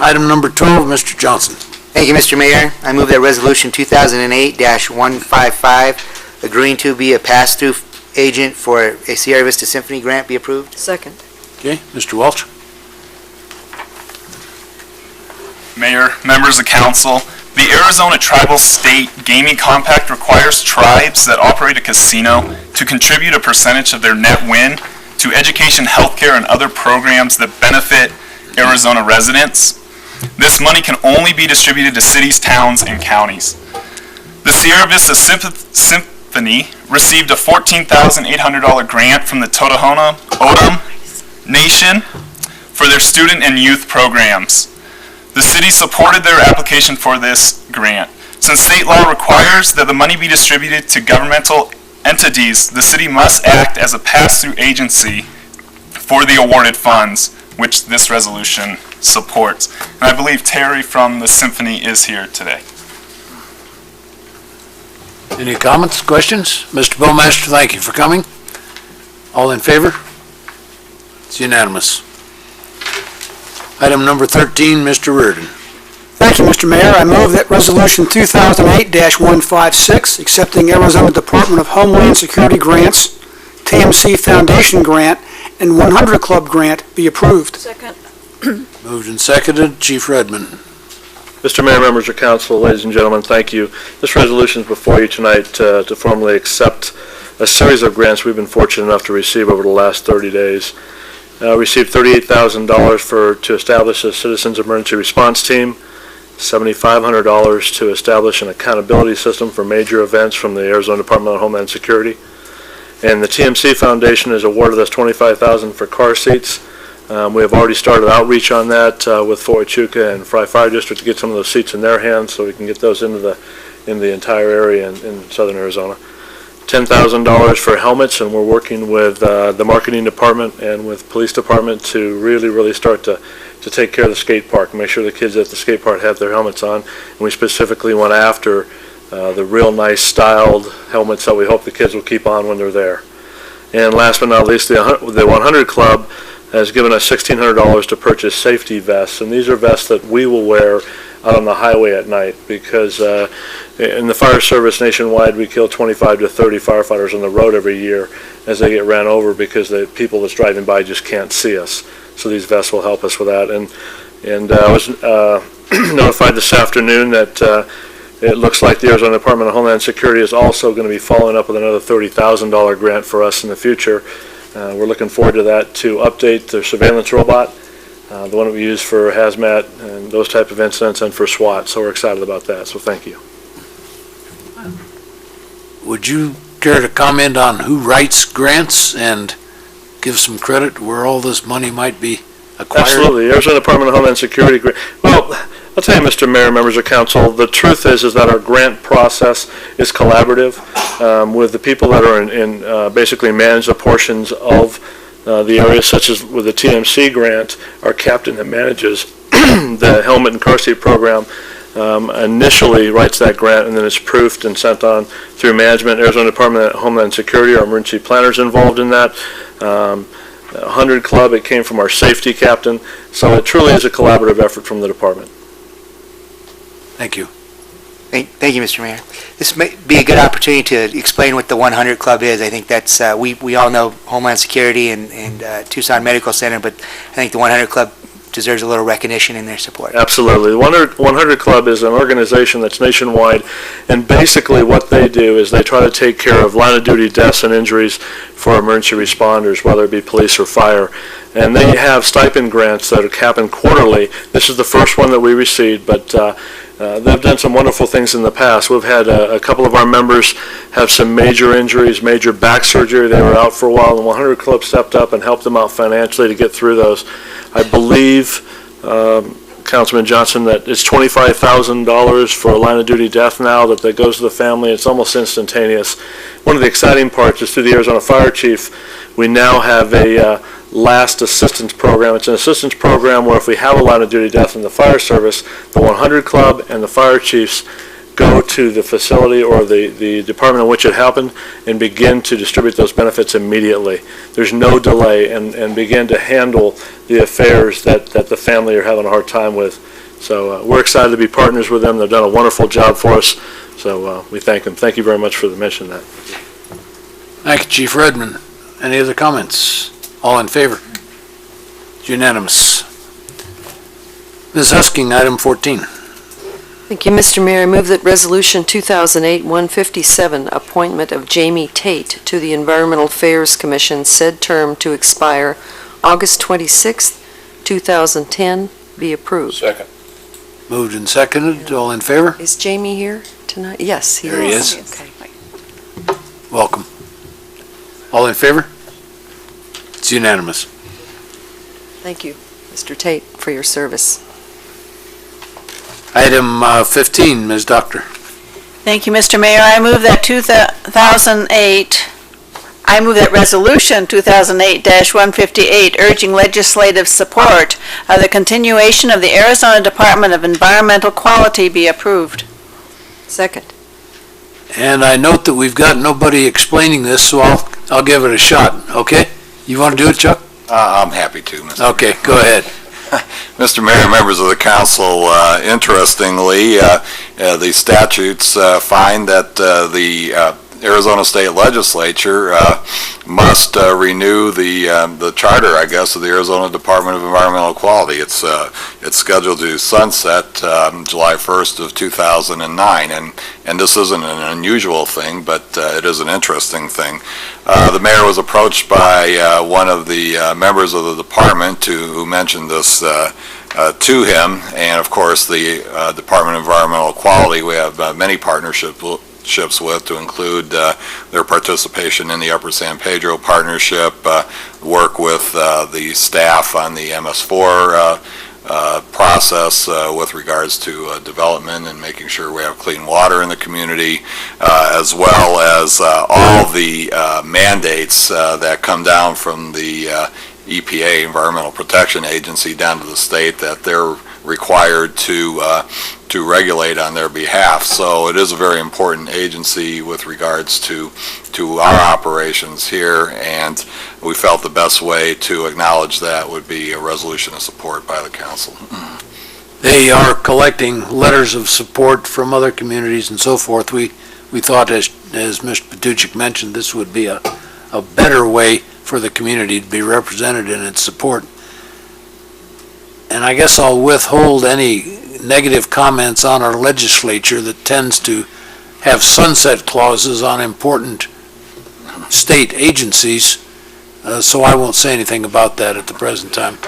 Item number 12, Mr. Johnson. Thank you, Mr. Mayor. I move that Resolution 2008-155, agreeing to be a pass-through agent for a Sierra Vista Symphony grant, be approved. Second. Okay, Mr. Welch. Mayor, members of council, the Arizona Tribal State Gaming Compact requires tribes that operate a casino to contribute a percentage of their net win to education, healthcare, and other programs that benefit Arizona residents. This money can only be distributed to cities, towns, and counties. The Sierra Vista Symphony received a $14,800 grant from the Totonaca O'odham Nation for their student and youth programs. The city supported their application for this grant. Since state law requires that the money be distributed to governmental entities, the city must act as a pass-through agency for the awarded funds, which this resolution supports. And I believe Terry from the Symphony is here today. Any comments, questions? Mr. Bowmaster, thank you for coming. All in favor? It's unanimous. Item number 13, Mr. Reardon. Thank you, Mr. Mayor. I move that Resolution 2008-156, accepting Arizona Department of Homeland Security grants, TMC Foundation grant, and 100 Club grant be approved. Second. Moved and seconded. Chief Redmond. Mr. Mayor, members of council, ladies and gentlemen, thank you. This resolution is before you tonight to formally accept a series of grants we've been fortunate enough to receive over the last 30 days. Received $38,000 to establish a Citizens Emergency Response Team, $7,500 to establish an accountability system for major events from the Arizona Department of Homeland Security. And the TMC Foundation has awarded us $25,000 for car seats. We have already started outreach on that with Fort Huachuca and Fry Fire District to get some of those seats in their hands so we can get those into the entire area in southern Arizona. $10,000 for helmets, and we're working with the marketing department and with police department to really start to take care of the skate park and make sure the kids at the skate park have their helmets on. And we specifically went after the real nice styled helmets that we hope the kids will keep on when they're there. And last but not least, the 100 Club has given us $1,600 to purchase safety vests, and these are vests that we will wear out on the highway at night because in the fire service nationwide we kill 25 to 30 firefighters on the road every year as they get ran over because the people that's driving by just can't see us. So these vests will help us with that. And I was notified this afternoon that it looks like the Arizona Department of Homeland Security is also going to be following up with another $30,000 grant for us in the future. We're looking forward to that to update their surveillance robot, the one that we use for hazmat and those type of incidents, and for SWAT. So we're excited about that. So thank you. Would you care to comment on who writes grants and give some credit where all this money might be acquired? Absolutely. Arizona Department of Homeland Security. Well, I'll tell you, Mr. Mayor, members of council, the truth is that our grant process is collaborative with the people that are in basically manage the portions of the areas, such as with the TMC grant. Our captain that manages the helmet and car seat program initially writes that grant, and then it's proofed and sent on through management. Arizona Department of Homeland Security, our emergency planners involved in that. 100 Club, it came from our safety captain. So it truly is a collaborative effort from the department. Thank you. Thank you, Mr. Mayor. This may be a good opportunity to explain what the 100 Club is. I think that's, we all know Homeland Security and Tucson Medical Center, but I think the 100 Club deserves a little recognition in their support. Absolutely. The 100 Club is an organization that's nationwide, and basically what they do is they try to take care of line-of-duty deaths and injuries for emergency responders, whether it be police or fire. And they have stipend grants that happen quarterly. This is the first one that we received, but they've done some wonderful things in the past. We've had a couple of our members have some major injuries, major back surgery. They were out for a while, and 100 Club stepped up and helped them out financially to get through those. I believe, Councilman Johnson, that it's $25,000 for a line-of-duty death now that goes to the family. It's almost instantaneous. One of the exciting parts is through the Arizona Fire Chief, we now have a last assistance program. It's an assistance program where if we have a line-of-duty death in the fire service, the 100 Club and the fire chiefs go to the facility or the department in which it happened and begin to distribute those benefits immediately. There's no delay, and begin to handle the affairs that the family are having a hard time with. So we're excited to be partners with them. They've done a wonderful job for us, so we thank them. Thank you very much for mentioning that. Thank you, Chief Redmond. Any other comments? All in favor? It's unanimous. Ms. Husking, item 14. Thank you, Mr. Mayor. I move that Resolution 2008-157, appointment of Jamie Tate to the Environmental Affairs Commission, said term to expire August 26, 2010, be approved. Second. Moved and seconded. All in favor? Is Jamie here tonight? Yes, he is. There he is. Okay. Welcome. All in favor? It's unanimous. Thank you, Mr. Tate, for your service. Item 15, Ms. Doctor. Thank you, Mr. Mayor. I move that Resolution 2008-158 urging legislative support of the continuation of the Arizona Department of Environmental Quality be approved. Second. And I note that we've got nobody explaining this, so I'll give it a shot, okay? You want to do it, Chuck? I'm happy to, Mr. Okay, go ahead. Mr. Mayor, members of the council, interestingly, the statutes find that the Arizona State Legislature must renew the charter, I guess, of the Arizona Department of Environmental Quality. It's scheduled to sunset July 1st of 2009, and this isn't an unusual thing, but it is an interesting thing. The mayor was approached by one of the members of the department who mentioned this to him, and of course the Department of Environmental Quality we have many partnerships with, to include their participation in the Upper San Pedro Partnership, work with the staff on the MS4 process with regards to development and making sure we have clean water in the community, as well as all the mandates that come down from the EPA, Environmental Protection Agency, down to the state that they're required to regulate on their behalf. So it is a very important agency with regards to our operations here, and we felt the best way to acknowledge that would be a resolution of support by the council. They are collecting letters of support from other communities and so forth. We thought, as Mr. Patuchik mentioned, this would be a better way for the community to be represented in its support. And I guess I'll withhold any negative comments on our legislature that tends to have sunset clauses on important state agencies, so I won't say anything about that at the present time.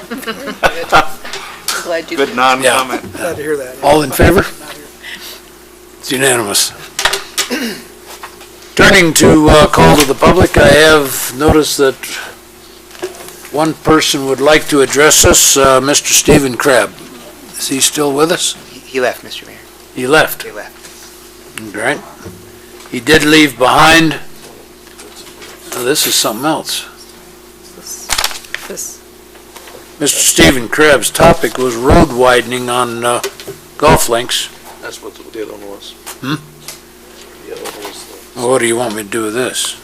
Glad you Good non-comment. Glad to hear that. All in favor? It's unanimous. Turning to call to the public, I have noticed that one person would like to address us, Mr. Stephen Crabb. Is he still with us? He left, Mr. Mayor. He left. He left. All right. He did leave behind. Oh, this is something else. This. Mr. Stephen Crabb's topic was road widening on golf links. That's what the other one was. Hmm? The other one was Well, what do you want me to do with this?